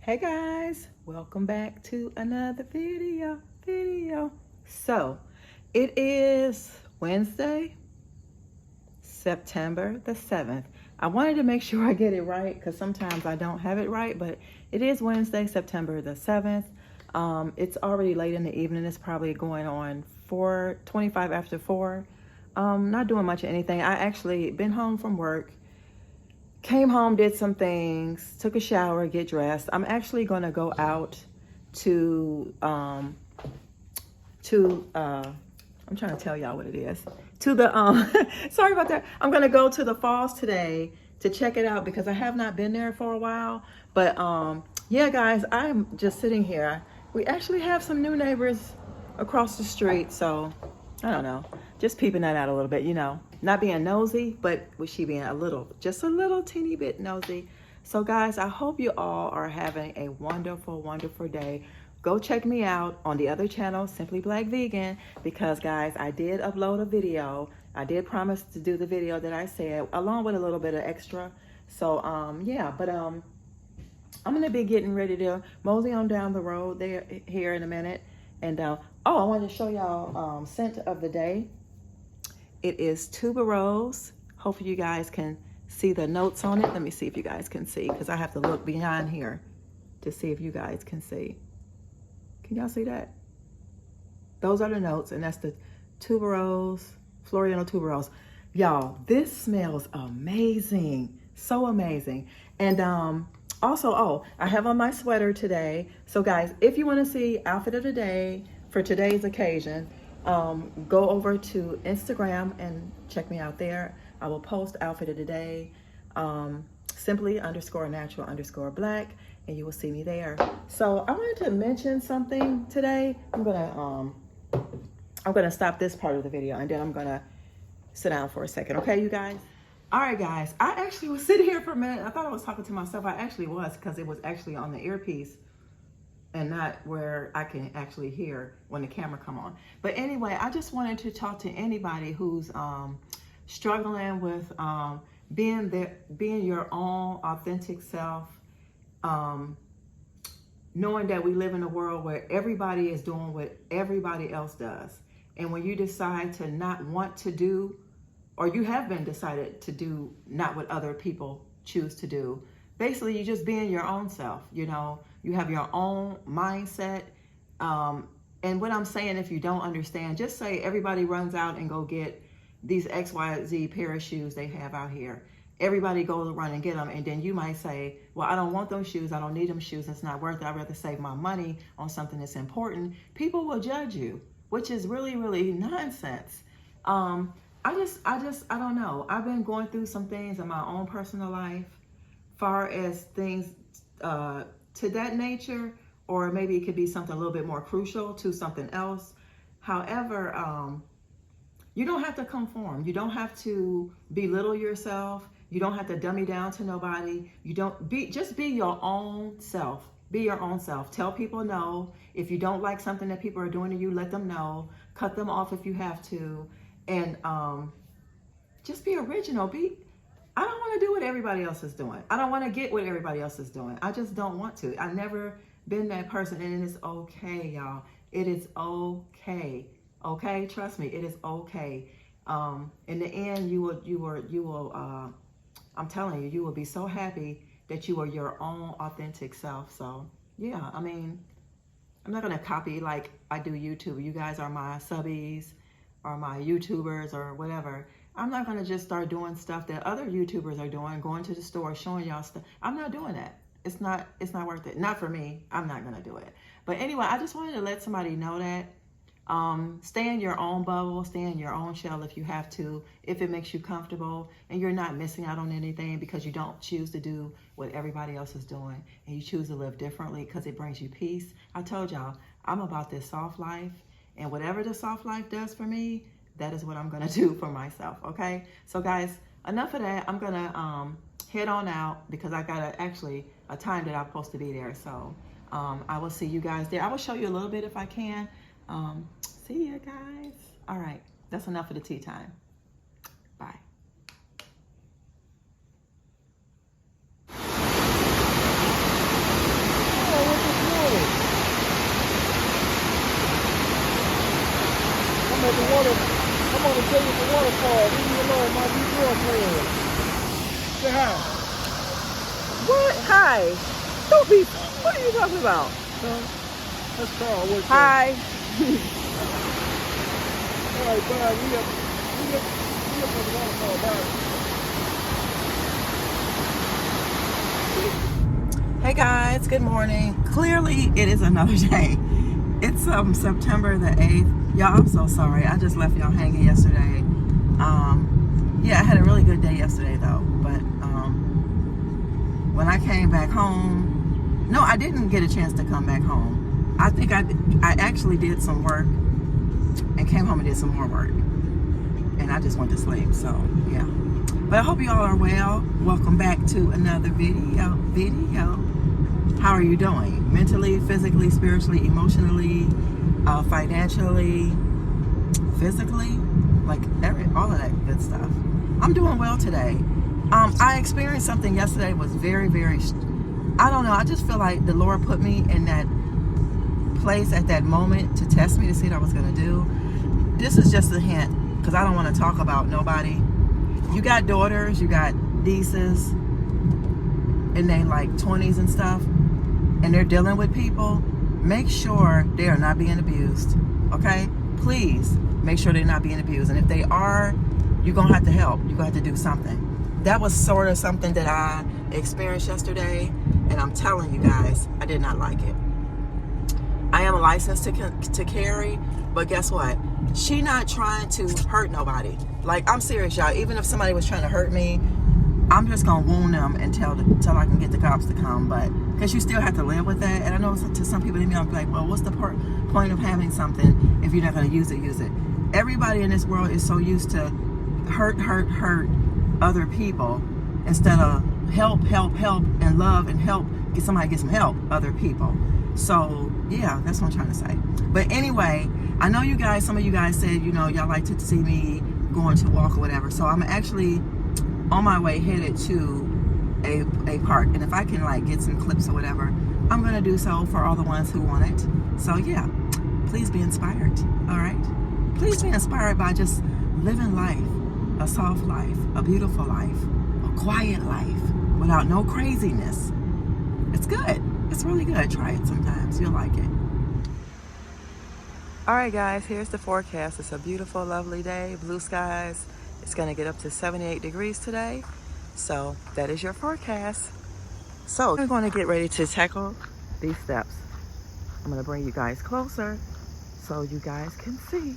Hey guys, welcome back to another video. So it is Wednesday, September the 7th. I wanted to make sure I get it right because sometimes I don't have it right, but it is Wednesday, September the 7th. It's already late in the evening. It's probably going on 4:25 after 4. Not doing much of anything. I actually been home from work. Came home, did some things, took a shower, get dressed. I'm actually going to go out to I'm trying to tell y'all what it is. To the, sorry about that. I'm going to go to the Falls today to check it out because I have not been there for a while. But yeah, guys, I'm just sitting here. We actually have some new neighbors across the street. So I don't know, just peeping that out a little bit, you know. Not being nosy, but with she being just a little teeny bit nosy. So guys, I hope you all are having a wonderful, wonderful day. Go check me out on the other channel, Simply Black Vegan, because guys, I did upload a video. I did promise to do the video that I said, along with a little bit of extra. So yeah, but I'm gonna be getting ready to mosey on down the road here in a minute. And oh, I wanted to show y'all scent of the day. It is tuberose. Hopefully you guys can see the notes on it. Let me see if you guys can see, because I have to look beyond here to see if you guys can see. Can y'all see that? Those are the notes, and that's the tuberose, Floriano tuberose. Y'all, this smells amazing. So amazing. And also, oh, I have on my sweater today. So guys, if you want to see outfit of the day for today's occasion, go over to Instagram and check me out there. I will post outfit of the day, simply_natural_black, and you will see me there. So I wanted to mention something today. I'm gonna stop this part of the video and then I'm gonna sit down for a second. Okay, you guys? All right, guys. I actually was sitting here for a minute. I thought I was talking to myself. I actually was, because it was actually on the earpiece and not where I can actually hear when the camera come on. But anyway, I just wanted to talk to anybody who's struggling with being your own authentic self, knowing that we live in a world where everybody is doing what everybody else does. And when you decide to not want to do, or you have been decided to do not what other people choose to do, basically you're just being your own self, you know. You have your own mindset. And what I'm saying, if you don't understand, just say everybody runs out and go get these XYZ pair of shoes they have out here. Everybody go run and get them. And then you might say, well, I don't want those shoes. I don't need them shoes. It's not worth it. I'd rather save my money on something that's important. People will judge you, which is really, really nonsense. I don't know. I've been going through some things in my own personal life, far as things, to that nature, or maybe it could be something a little bit more crucial to something else. However, you don't have to conform. You don't have to belittle yourself. You don't have to dummy down to nobody. Just be your own self. Be your own self. Tell people no. If you don't like something that people are doing to you, let them know. Cut them off if you have to. And just be original. I don't want to do what everybody else is doing. I don't want to get what everybody else is doing. I just don't want to. I've never been that person, and it is okay, y'all. It is okay. Okay, trust me, it is okay. In the end, you will. I'm telling you, you will be so happy that you are your own authentic self. So yeah, I mean, I'm not gonna copy like I do YouTube. You guys are my subbies or my YouTubers or whatever. I'm not going to just start doing stuff that other YouTubers are doing, going to the store, showing y'all stuff. I'm not doing that. It's not worth it. Not for me. I'm not going to do it. But anyway, I just wanted to let somebody know that. Stay in your own bubble, stay in your own shell if you have to, if it makes you comfortable and you're not missing out on anything because you don't choose to do what everybody else is doing and you choose to live differently because it brings you peace. I told y'all, I'm about this soft life, and whatever the soft life does for me, that is what I'm gonna do for myself, okay? So guys, enough of that. I'm gonna head on out because I got a time that I'm supposed to be there. So I will see you guys there. I will show you a little bit if I can. See you guys. All right, that's enough of the tea time. Bye. tell you the waterfall. Leave me alone, my new girlfriend. Say hi. What? Hi. Don't be. What are you talking about? That's Carl. What's Hi. All right, bye. We up at the waterfall. Bye. Hey guys, good morning. Clearly, it is another day. It's September the 8th. Y'all, I'm so sorry. I just left y'all hanging yesterday. Yeah, I had a really good day yesterday though. But when I came back home, no, I didn't get a chance to come back home. I think I actually did some work and came home and did some more work. And I just went to sleep, so yeah. But I hope you all are well. Welcome back to another video. How are you doing? Mentally, physically, spiritually, emotionally, financially, physically, like all of that good stuff. I'm doing well today. I experienced something yesterday. Was very, very, I don't know. I just feel like the Lord put me in that place at that moment to test me to see what I was going to do. This is just a hint because I don't want to talk about nobody. You got daughters, you got nieces in their like 20s and stuff, and they're dealing with people. Make sure they are not being abused, okay? Please make sure they're not being abused. And if they are, you're gonna have to help. You're gonna have to do something. That was sort of something that I experienced yesterday, and I'm telling you guys, I did not like it. I am licensed to carry, but guess what? She not trying to hurt nobody. Like, I'm serious, y'all. Even if somebody was trying to hurt me, I'm just gonna wound them until I can get the cops to come. But because you still have to live with that. And I know to some people, I'm like, well, what's the point of having something if you're not gonna use it? Everybody in this world is so used to hurt other people instead of help and love and help get some help other people. So yeah, that's what I'm trying to say. But anyway, I know you guys, some of you guys said, you know, y'all like to see me going to walk or whatever. So I'm actually on my way headed to a park. And if I can like get some clips or whatever, I'm gonna do so for all the ones who want it. So yeah, please be inspired, all right? Please be inspired by just living life, a soft life, a beautiful life, a quiet life, without no craziness. It's good. It's really good. Try it sometimes. You'll like it. All right, guys, here's the forecast. It's a beautiful, lovely day, blue skies. It's going to get up to 78 degrees today. So that is your forecast. So we're going to get ready to tackle these steps. I'm going to bring you guys closer so you guys can see.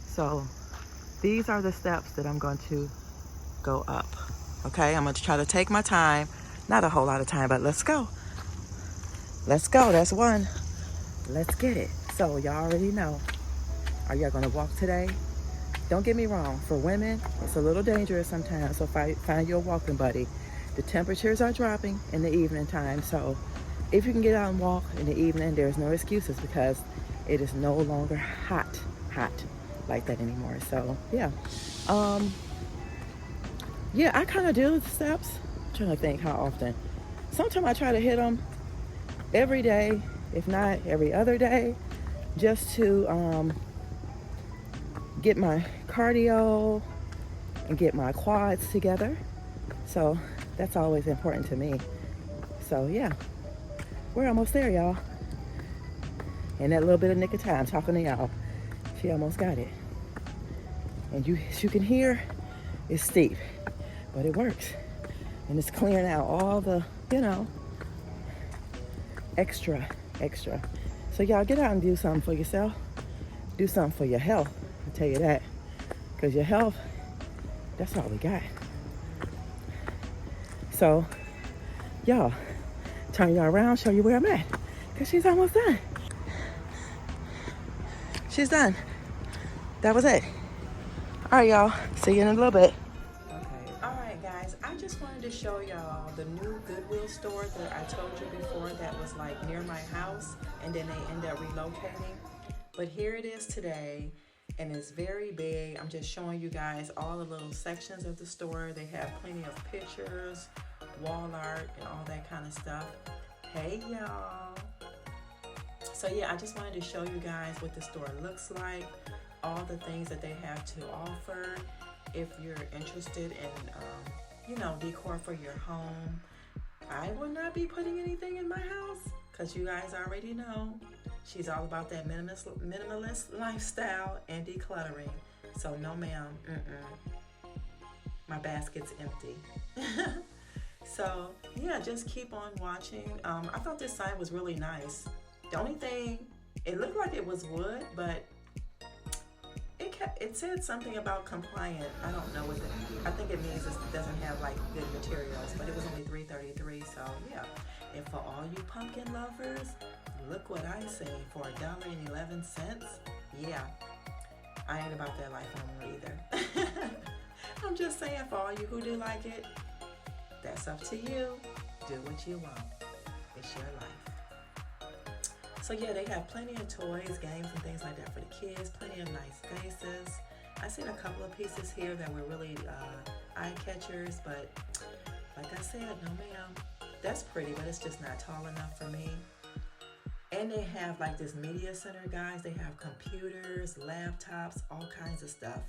So these are the steps that I'm going to go up. Okay, I'm going to try to take my time. Not a whole lot of time, but let's go. Let's go. That's one. Let's get it. So y'all already know. Are y'all gonna walk today? Don't get me wrong. For women, it's a little dangerous sometimes. So find your walking buddy. The temperatures are dropping in the evening time. So if you can get out and walk in the evening, there's no excuses because it is no longer hot like that anymore. So yeah. Yeah, I kind of do the steps. I'm trying to think how often. Sometimes I try to hit them every day, if not every other day, just to get my cardio and get my quads together. So that's always important to me. So yeah, we're almost there, y'all. And that little bit of nick of time talking to y'all, she almost got it. And you can hear, it's steep, but it works. And it's clearing out all the, you know, extra. So y'all get out and do something for yourself. Do something for your health. I'll tell you that. Because your health, that's all we got. So, y'all, turn y'all around, show you where I'm at. Because she's almost done. She's done. That was it. All right, y'all. See you in a little bit. Okay. All right, guys. I just wanted to show y'all the new Goodwill store that I told you before that was like near my house, and then they end up relocating. But here it is today, and it's very big. I'm just showing you guys all the little sections of the store. They have plenty of pictures, wall art, and all that kind of stuff. Hey, y'all. So yeah, I just wanted to show you guys what the store looks like. all the things that they have to offer. If you're interested in, decor for your home, I will not be putting anything in my house because you guys already know she's all about that minimalist lifestyle and decluttering. So no ma'am, my basket's empty. So yeah, just keep on watching. I thought this sign was really nice. The only thing, it looked like it was wood, but it said something about compliant. I don't know what it, I think it means it doesn't have like good materials, but it was only $3.33. So yeah, and for all you pumpkin lovers, look what I say for $1.11. Yeah, I ain't about that life no more either. I'm just saying, for all you who do like it, that's up to you. Do what you want. It's your life. So yeah, they have plenty of toys, games, and things like that for the kids. Plenty of nice faces. I seen a couple of pieces here that were really eye catchers, but like I said, no ma'am. That's pretty, but it's just not tall enough for me. And they have like this media center, guys. They have computers, laptops, all kinds of stuff.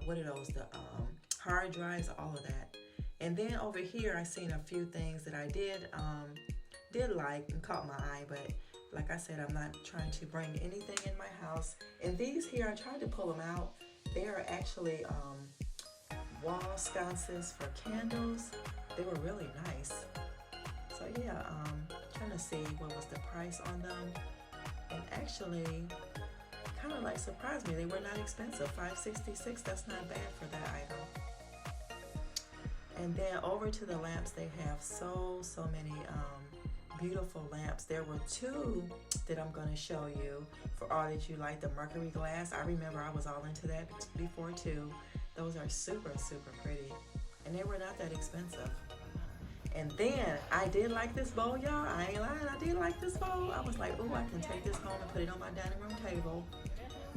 What are those? The hard drives, all of that. And then over here, I seen a few things that I did like and caught my eye, but like I said, I'm not trying to bring anything in my house. And these here, I tried to pull them out. They are actually wall sconces for candles. They were really nice. So yeah, trying to see what was the price on them. And actually, kind of like surprised me. They were not expensive. $5.66. That's not bad for that item. And then over to the lamps, they have so many beautiful lamps. There were two that I'm going to show you for all that you like the mercury glass. I remember I was all into that before too. Those are super pretty, and they were not that expensive. And then I did like this bowl, y'all. I ain't lying, I did like this bowl. I was like, oh, I can take this home and put it on my dining room table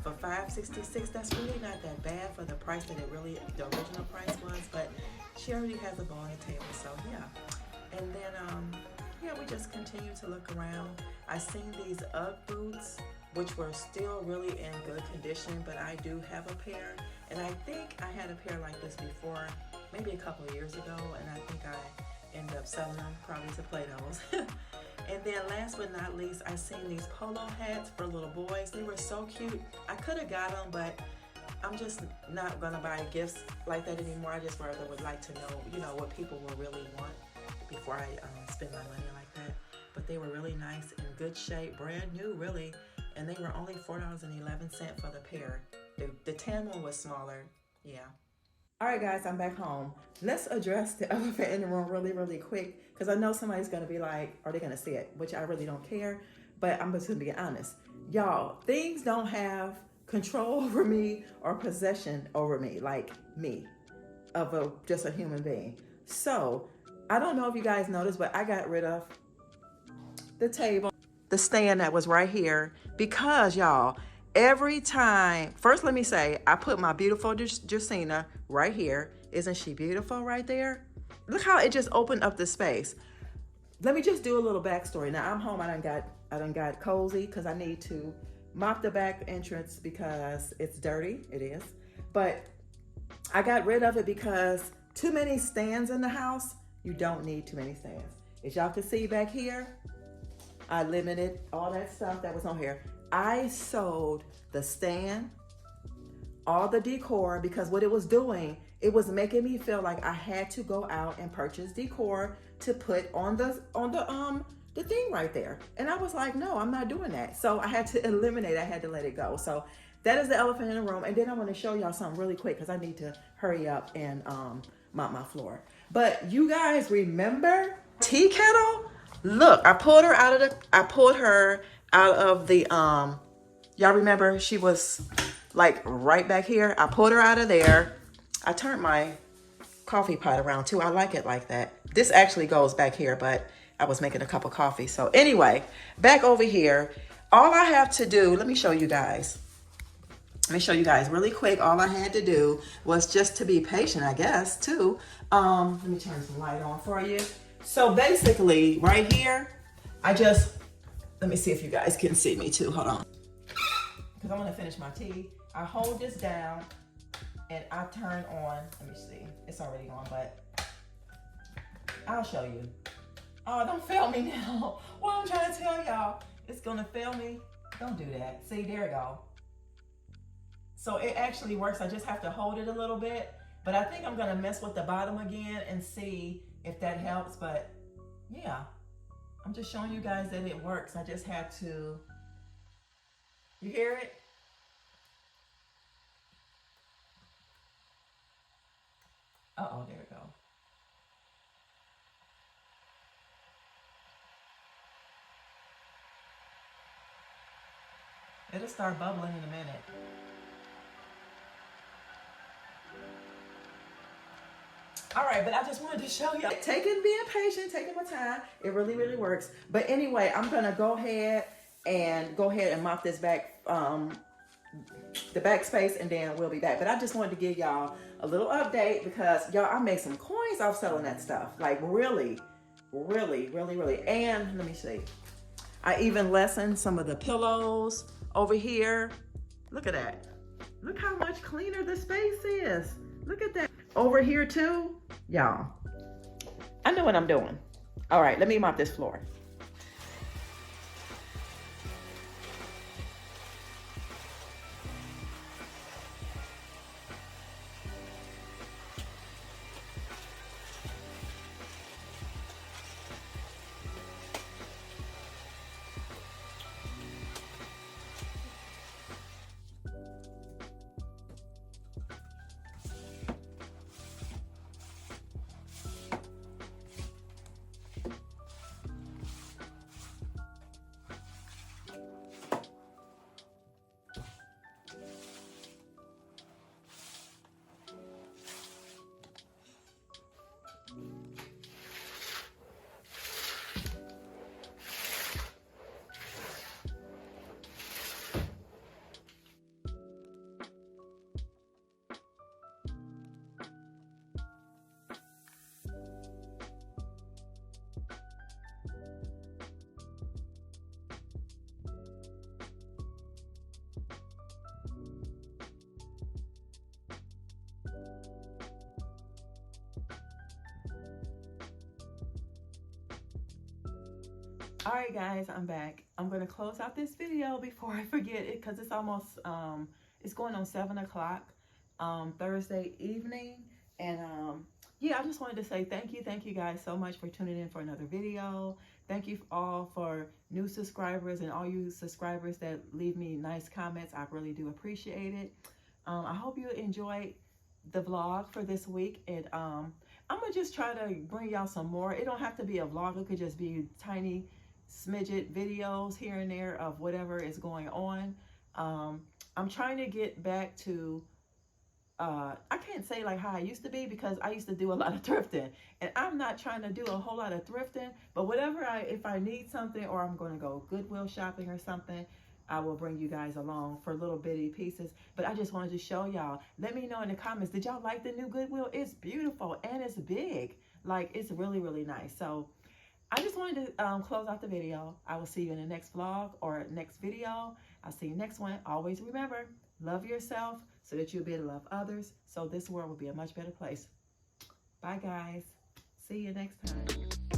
for $5.66. That's really not that bad for the price that the original price was, but she already has a bowl on the table, so yeah. And then yeah, we just continue to look around. I seen these UGG boots, which were still really in good condition, but I do have a pair, and I think I had a pair like this before, maybe a couple of years ago, and I think I ended up selling them probably to play those. And then last but not least, I seen these polo hats for little boys. They were so cute. I could have got them, but I'm just not gonna buy gifts like that anymore. I just rather would like to know, what people will really want before I spend my money like that. But they were really nice, in good shape, brand new really, and they were only $4.11 for the pair. The tan one was smaller, yeah. All right, guys, I'm back home. Let's address the elephant in the room really quick, because I know somebody's gonna be like, are they gonna see it? Which I really don't care, but I'm just gonna be honest. Y'all, things don't have control over me or possession over me, like me, of just a human being. So, I don't know if you guys noticed, but I got rid of the table, the stand that was right here, because y'all, every time, first let me say, I put my beautiful Jacina right here. Isn't she beautiful right there? Look how it just opened up the space. Let me just do a little backstory. Now I'm home, I done got cozy because I need to mop the back entrance because it's dirty, it is. But I got rid of it because too many stands in the house, you don't need too many stands. As y'all can see back here, I limited all that stuff that was on here. I sold the stand, all the decor, because what it was doing, it was making me feel like I had to go out and purchase decor to put on the thing right there. And I was like, no, I'm not doing that. So I had to eliminate, I had to let it go. So that is the elephant in the room. And then I want to show y'all something really quick because I need to hurry up and mop my floor. But you guys remember tea kettle? Look, I pulled her out of the y'all remember she was like right back here. I pulled her out of there. I turned my coffee pot around too. I like it like that. This actually goes back here, but I was making a cup of coffee. So anyway, back over here, all I have to do, let me show you guys. Let me show you guys really quick. All I had to do was just to be patient, I guess, too. Let me turn some light on for you. So basically, right here, let me see if you guys can see me too. Hold on. Because I want to finish my tea. I hold this down and I turn on, let me see, it's already on, but I'll show you. Oh, don't fail me now. What I'm trying to tell y'all, it's gonna fail me. Don't do that. See, there we go. So it actually works. I just have to hold it a little bit, but I think I'm gonna mess with the bottom again and see if that helps. But yeah, I'm just showing you guys that it works. I just have to, you hear it? Uh-oh, there we go. It'll start bubbling in a minute. All right, but I just wanted to show you. Being patient, taking my time. It really, really works. But anyway, I'm gonna go ahead and mop this back, the back space, and then we'll be back. But I just wanted to give y'all a little update because y'all, I made some coins off selling that stuff. Like really, really, really, really. And let me see. I even lessened some of the pillows over here. Look at that. Look how much cleaner the space is. Look at that. Over here too, y'all. I know what I'm doing. All right, let me mop this floor. All right, guys, I'm back. I'm gonna close out this video before I forget it because it's almost, it's going on 7 o'clock Thursday evening. And yeah, I just wanted to say thank you guys so much for tuning in for another video. Thank you all for new subscribers and all you subscribers that leave me nice comments. I really do appreciate it. I hope you enjoyed the vlog for this week, and I'm gonna just try to bring y'all some more. It don't have to be a vlog. It could just be tiny smidget videos here and there of whatever is going on. I'm trying to get back to I can't say like how I used to be because I used to do a lot of thrifting, and I'm not trying to do a whole lot of thrifting, but whatever if I need something, or I'm going to go Goodwill shopping or something, I will bring you guys along for little bitty pieces. But I just wanted to show y'all. Let me know in the comments, did y'all like the new Goodwill? It's beautiful and it's big. Like, it's really, really nice. So I just wanted to close out the video. I will see you in the next vlog or next video. I'll see you next one. Always remember, love yourself so that you'll be able to love others, so this world will be a much better place. Bye, guys. See you next time.